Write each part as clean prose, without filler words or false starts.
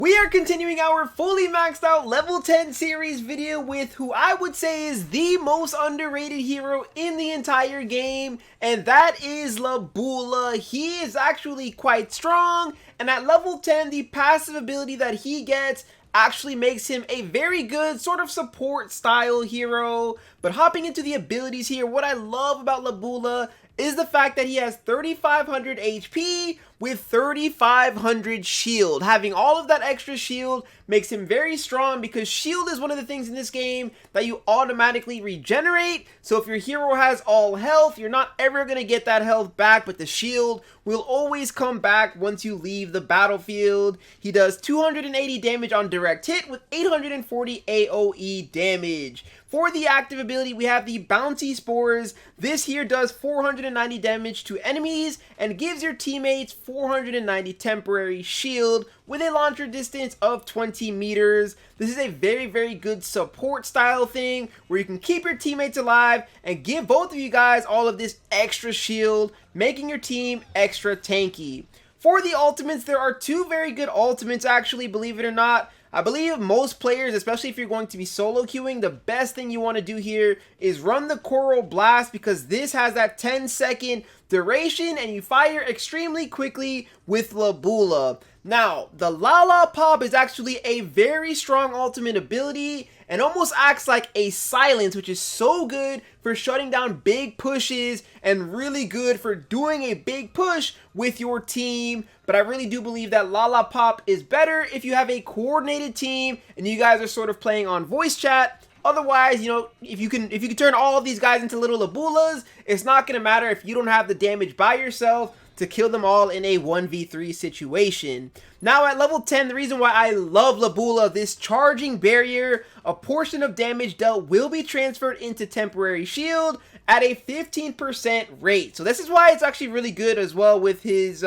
We are continuing our fully maxed out level 10 series video with who I would say is the most underrated hero in the entire game, and that is Labula. He is actually quite strong, and at level 10 the passive ability that he gets actually makes him a very good sort of support style hero. But hopping into the abilities here, what I love about Labula is the fact that he has 3500 HP with 3500 shield. Having all of that extra shield makes him very strong because shield is one of the things in this game that you automatically regenerate. So if your hero has all health, you're not ever going to get that health back, but the shield will always come back once you leave the battlefield. He does 280 damage on direct hit with 840 AoE damage. For the active ability, we have the Bounty Spores. This here does 490 damage to enemies and gives your teammates 490 temporary shield with a launcher distance of 20 meters. This is a very good support style thing where you can keep your teammates alive and give both of you guys all of this extra shield, making your team extra tanky. For the ultimates, there are two very good ultimates actually, believe it or not. I believe most players, especially if you're going to be solo queuing, the best thing you want to do here is run the Coral Blast because this has that 10-second duration and you fire extremely quickly with Labula. Now, the Lala Pop is actually a very strong ultimate ability and almost acts like a silence, which is so good for shutting down big pushes and really good for doing a big push with your team. But I really do believe that Lala Pop is better if you have a coordinated team and you guys are sort of playing on voice chat. Otherwise, you know, if you can turn all of these guys into little Labulas, it's not going to matter if you don't have the damage by yourself to kill them all in a 1v3 situation. Now at level 10, the reason why I love Labula, this charging barrier, a portion of damage dealt will be transferred into temporary shield at a 15% rate. So this is why it's actually really good as well with his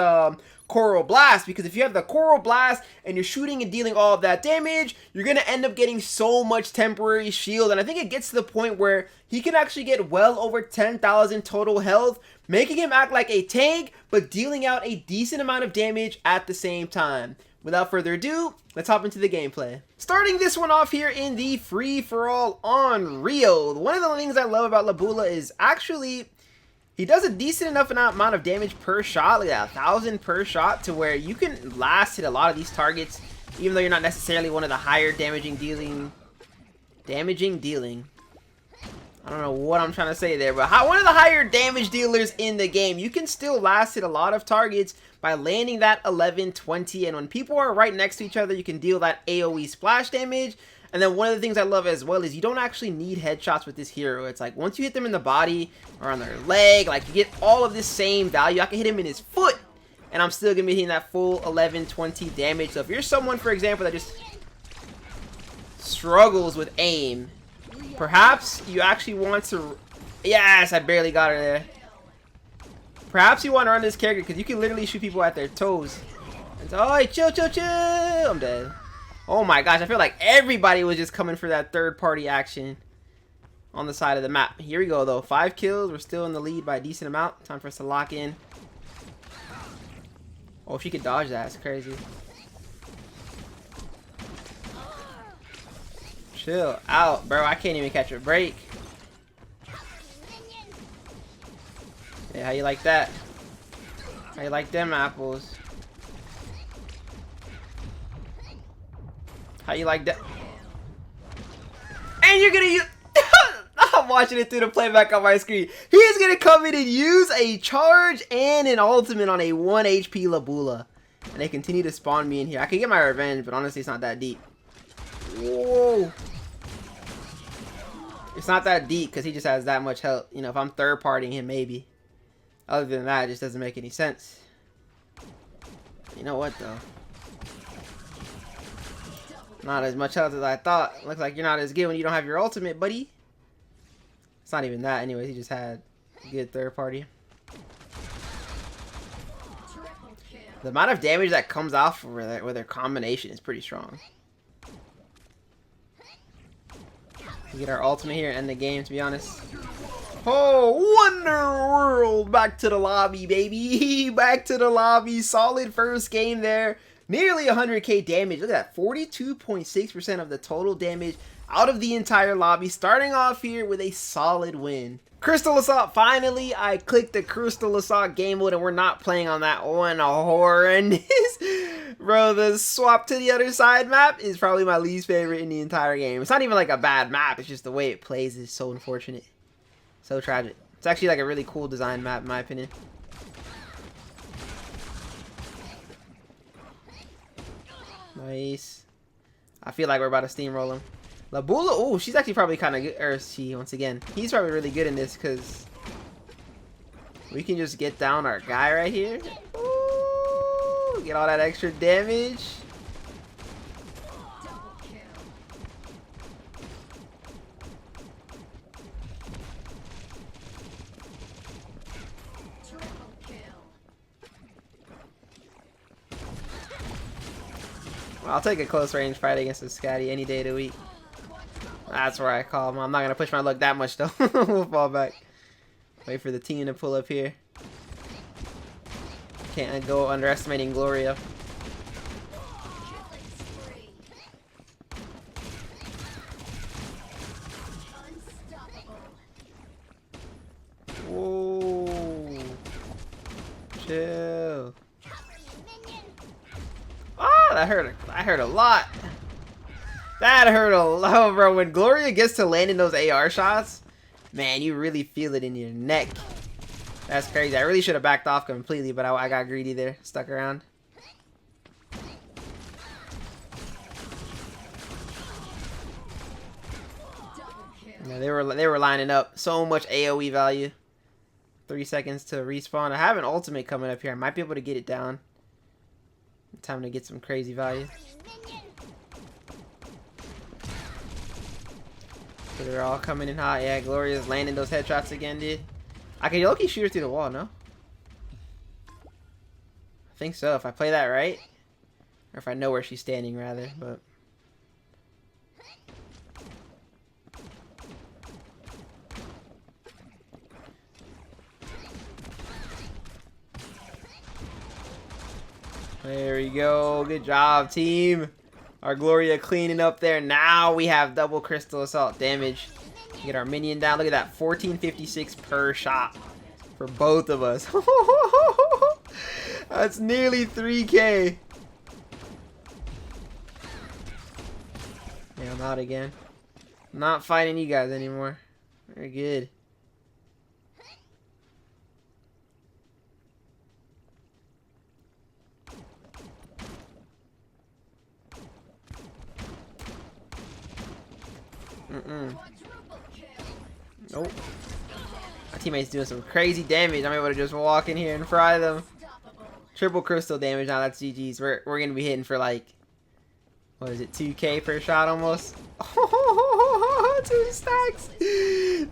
Coral Blast, because if you have the Coral Blast and you're shooting and dealing all of that damage, you're going to end up getting so much temporary shield. And I think it gets to the point where he can actually get well over 10,000 total health, making him act like a tank, but dealing out a decent amount of damage at the same time. Without further ado, let's hop into the gameplay. Starting this one off here in the free-for-all on Rio. One of the things I love about Labula is actually he does a decent enough amount of damage per shot, like 1,000 per shot, to where you can last hit a lot of these targets, even though you're not necessarily one of the higher damaging dealing. I don't know what I'm trying to say there, but one of the higher damage dealers in the game. You can still last hit a lot of targets by landing that 11-20, and when people are right next to each other, you can deal that AoE splash damage. And then one of the things I love as well is you don't actually need headshots with this hero. It's like once you hit them in the body or on their leg, like you get all of this same value. I can hit him in his foot and I'm still gonna be hitting that full 11-20 damage. So if you're someone, for example, that just struggles with aim, perhaps you actually want to, yes, I barely got her there. Perhaps you want to run this character because you can literally shoot people at their toes. And so, oh, chill, I'm dead. Oh my gosh, I feel like everybody was just coming for that third party action on the side of the map. Here we go though, 5 kills, we're still in the lead by a decent amount. Time for us to lock in. Oh, if she could dodge that, it's crazy. Chill out, bro, I can't even catch a break. Yeah, how you like that? How you like them apples? How you like that? And you're gonna use I'm watching it through the playback on my screen. He's gonna come in and use a charge and an ultimate on a 1 HP Labula. And they continue to spawn me in here. I can get my revenge, but honestly it's not that deep. Whoa. It's not that deep because he just has that much health. You know, if I'm third partying him, maybe. Other than that, it just doesn't make any sense. You know what though? Not as much health as I thought. Looks like you're not as good when you don't have your ultimate, buddy. It's not even that anyways. He just had a good third party. The amount of damage that comes off with their combination is pretty strong. We get our ultimate here and end the game, to be honest. Oh, Wonder World! Back to the lobby, baby! Back to the lobby. Solid first game there. Nearly 100k damage. Look at that. 42.6% of the total damage out of the entire lobby. Starting off here with a solid win. Crystal Assault, finally, I clicked the Crystal Assault game mode and we're not playing on that one. Horrendous. Bro, the swap to the other side map is probably my least favorite in the entire game. It's not even like a bad map, it's just the way it plays is so unfortunate. So tragic. It's actually like a really cool design map in my opinion. Nice. I feel like we're about to steamroll him. Labula, oh, she's actually probably kind of good. Or she, once again, he's probably really good in this because we can just get down our guy right here. Ooh, get all that extra damage. I'll take a close range fight against a Scatty any day of the week. That's where I call him. I'm not going to push my luck that much though. We'll fall back. Wait for the team to pull up here. Can't go underestimating Gloria. Whoa. Chill. Oh, that hurt a lot. That hurt a lot, bro. When Gloria gets to landing those AR shots, man, you really feel it in your neck. That's crazy. I really should have backed off completely, but I got greedy there. Stuck around. Yeah, they were lining up. So much AoE value. 3 seconds to respawn. I have an ultimate coming up here. I might be able to get it down. Time to get some crazy value. So they're all coming in hot. Yeah, Gloria's landing those headshots again, dude. I can low-key shoot her through the wall, no? I think so, if I play that right. Or if I know where she's standing, rather, but... There we go. Good job, team. Our Gloria cleaning up there. Now we have double Crystal Assault damage. Get our minion down. Look at that. 1456 per shot for both of us. That's nearly 3k. Yeah, I'm out again. I'm not fighting you guys anymore. Very good. Nope. My teammate's doing some crazy damage. I'm able to just walk in here and fry them. Triple crystal damage. Now that's GG's. We're gonna be hitting for like, what is it, 2k per shot almost? 2 stacks.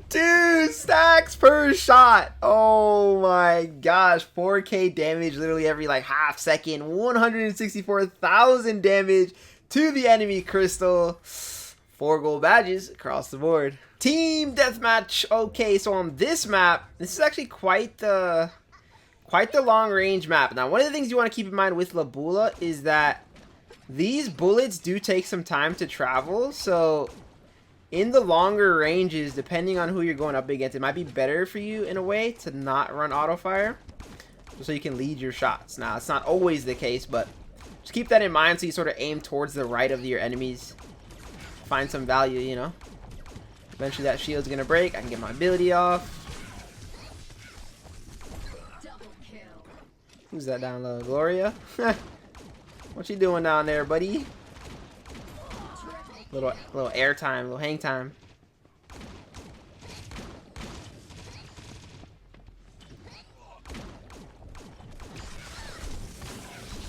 2 stacks per shot. Oh my gosh. 4k damage literally every like half second. 164,000 damage to the enemy crystal. 4 gold badges across the board. Team deathmatch. Okay, so on this map, this is actually quite the long range map. Now, one of the things you want to keep in mind with Labula is that these bullets do take some time to travel. So in the longer ranges, depending on who you're going up against, it might be better for you in a way to not run auto fire, so you can lead your shots. Now, it's not always the case, but just keep that in mind so you sort of aim towards the right of your enemies. Find some value, you know. Eventually that shield's gonna break. I can get my ability off. Who's that down low? Gloria? What you doing down there, buddy? Little air time, little hang time.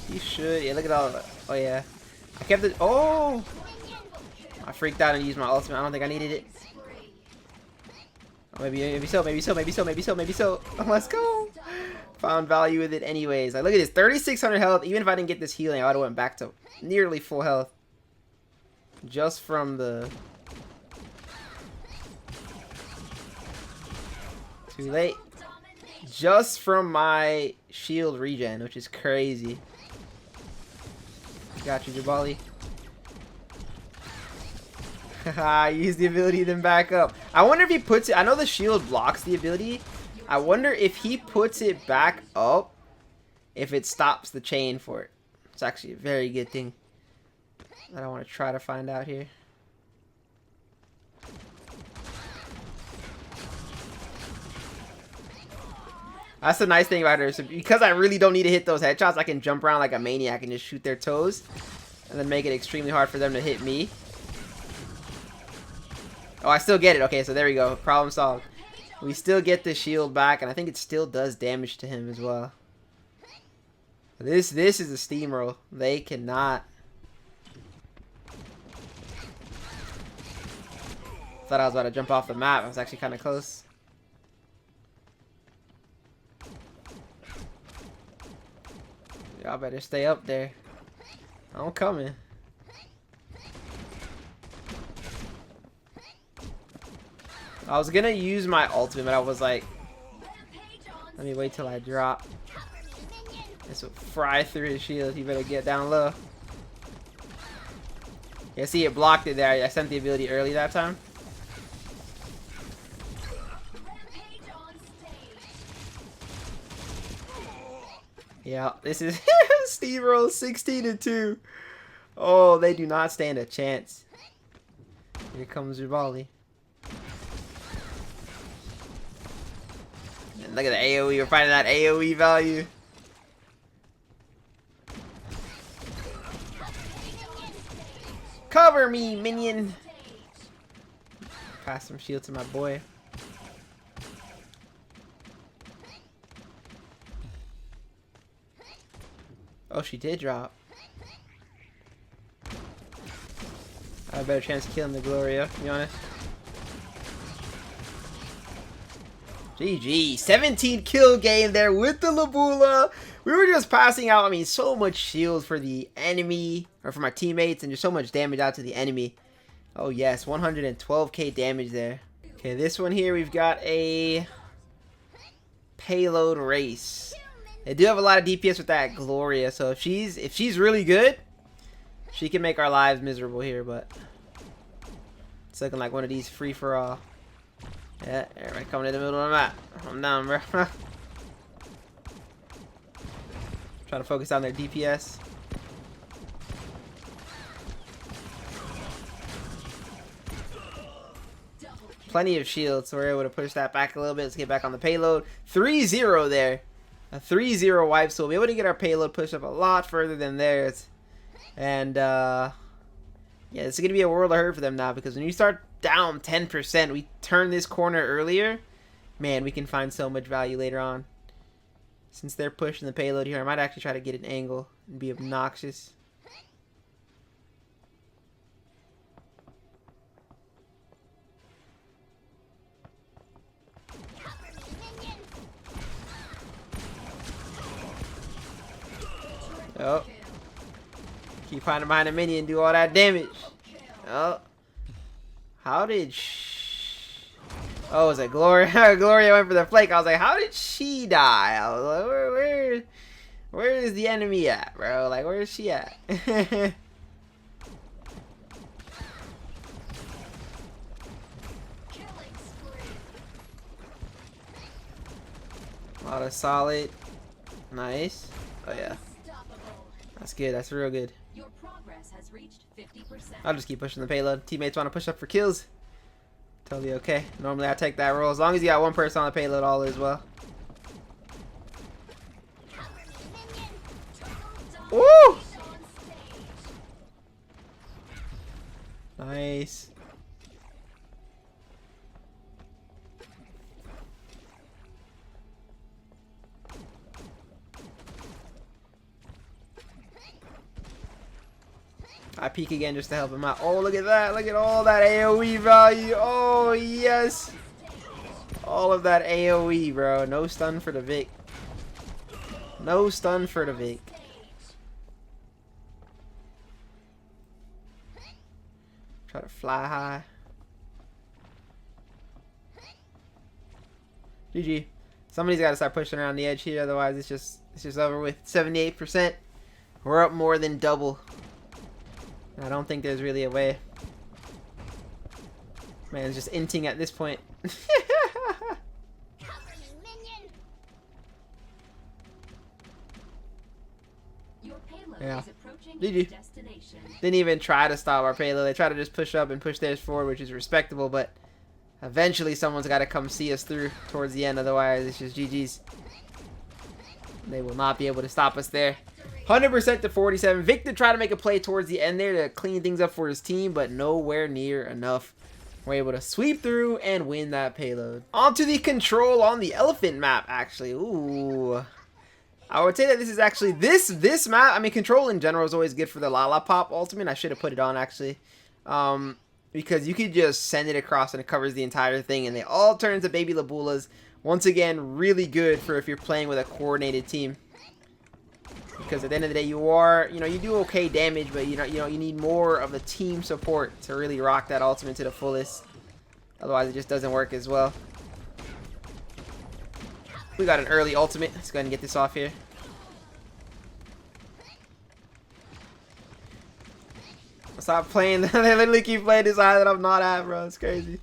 You should. Yeah, look at all of it. Oh yeah. I kept it. Oh! I freaked out and used my ultimate. I don't think I needed it. Oh, maybe so. Let's go. Found value with it anyways. Like, look at this. 3,600 health. Even if I didn't get this healing, I would have went back to nearly full health. Just from the... Too late. Just from my shield regen, which is crazy. Got you, Jabali. Haha, use the ability, then back up. I wonder if he puts it... I know the shield blocks the ability. I wonder if he puts it back up, if it stops the chain for it. It's actually a very good thing that I want to try to find out here. That's the nice thing about her. So because I really don't need to hit those headshots, I can jump around like a maniac and just shoot their toes. And then make it extremely hard for them to hit me. Oh, I still get it. Okay, so there we go. Problem solved. We still get the shield back, and I think it still does damage to him as well. This is a steamroll. They cannot. Thought I was about to jump off the map. I was actually kind of close. Y'all better stay up there. I'm coming. I was gonna use my ultimate, but I was like, let me wait till I drop. This will fry through his shield. He better get down low. Yeah, see, it blocked it there. I sent the ability early that time. Yeah, this is steamroll 16-2. Oh, they do not stand a chance. Here comes Rivali. And look at the AoE. We're finding that AoE value. Cover me, minion. Pass some shield to my boy. Oh, she did drop. I have a better chance of killing the Gloria, to be honest. GG. 17 kill game there with the Labula. We were just passing out, I mean, so much shield for the enemy, or for my teammates, and just so much damage out to the enemy. Oh, yes. 112k damage there. Okay, this one here, we've got a payload race. They do have a lot of DPS with that Gloria, so if she's really good, she can make our lives miserable here, but it's looking like one of these free-for-all. Yeah, everybody coming in the middle of the map. I'm down, bro. Trying to focus on their DPS. Plenty of shields, so we're able to push that back a little bit. Let's get back on the payload. 3-0 there. A 3-0 wipe, so we'll be able to get our payload pushed up a lot further than theirs. And, yeah, it's going to be a world of hurt for them now, because when you start down 10%, we turn this corner earlier, man, we can find so much value later on. Since they're pushing the payload here, I might actually try to get an angle and be obnoxious. Oh. Keep hiding behind a minion and do all that damage. Oh. How did oh, was it Gloria? Gloria went for the flake. I was like, how did she die? I was like, where is the enemy at, bro? Like, where is she at? A lot of solid. Nice. Oh, yeah. That's good. That's real good. Your progress has reached 50%. I'll just keep pushing the payload. Teammates want to push up for kills. Totally okay. Normally I take that role. As long as you got one person on the payload, all is well. Woo! Nice. I peek again just to help him out. Oh, look at that. Look at all that AoE value. Oh, yes. All of that AoE, bro. No stun for the Vic. No stun for the Vic. Try to fly high. GG. Somebody's got to start pushing around the edge here. Otherwise, it's just over with. 78%. We're up more than double. I don't think there's really a way. Man, it's just inting at this point. Yeah. GG. Didn't even try to stop our payload. They try to just push up and push theirs forward, which is respectable, but eventually someone's got to come see us through towards the end. Otherwise, it's just GG's. They will not be able to stop us there. 100% to 47. Victor tried to make a play towards the end there to clean things up for his team, but nowhere near enough. We're able to sweep through and win that payload. Onto the control on the elephant map, actually. Ooh. I would say that this is actually, this map, I mean, control in general is always good for the Lollipop ultimate. I should have put it on, actually. Because you could just send it across and it covers the entire thing, and they all turn into baby Labulas. Once again, really good for if you're playing with a coordinated team. Because at the end of the day, you are, you do okay damage, but you need more of the team support to really rock that ultimate to the fullest. Otherwise, it just doesn't work as well. We got an early ultimate. Let's go ahead and get this off here. Stop playing. They literally keep playing this high that I'm not at, bro. It's crazy.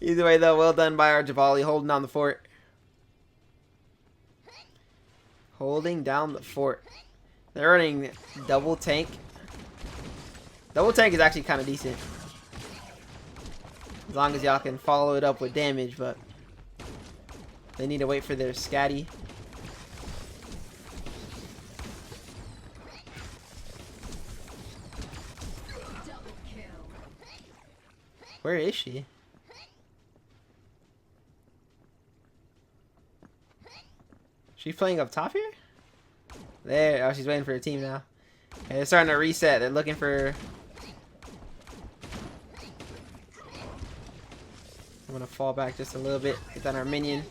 Either way, though, well done by our Javali holding down the fort. Holding down the fort. They're running double tank. Double tank is actually kind of decent. As long as y'all can follow it up with damage, but they need to wait for their scatty. Where is she? She playing up top here? There. Oh, she's waiting for her team now. Okay, they're starting to reset. They're looking for... I'm gonna fall back just a little bit. Get on our minion.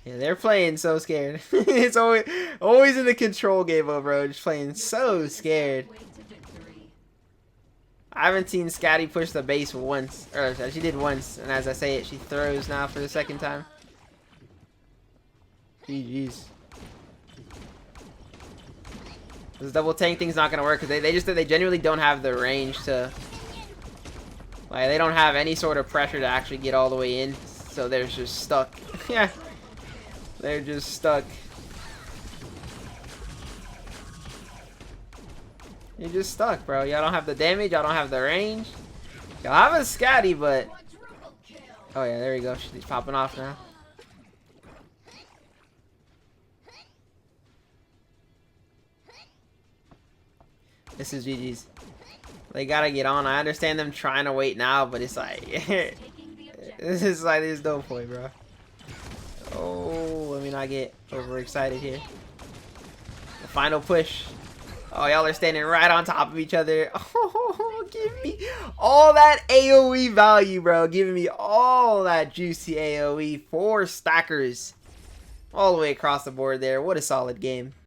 Yeah, they're playing so scared. It's always in the control game, bro. Just playing so scared. I haven't seen Scatty push the base once. Or she did once, and as I say it, she throws now for the second time. GG's. This double tank thing's not gonna work because they genuinely don't have the range to, like, they don't have any sort of pressure to actually get all the way in, so they're just stuck. Yeah, they're just stuck. You're just stuck, bro. Y'all don't have the damage. Y'all don't have the range. Y'all have a scatty, but... Oh, yeah, there we go. She's popping off now. This is GG's. They gotta get on. I understand them trying to wait now, but it's like... This is like, there's no point, bro. Oh, let me not get overexcited here. The final push. Oh, y'all are standing right on top of each other. Oh, give me all that AoE value, bro. Giving me all that juicy AoE. 4 stackers all the way across the board there. What a solid game.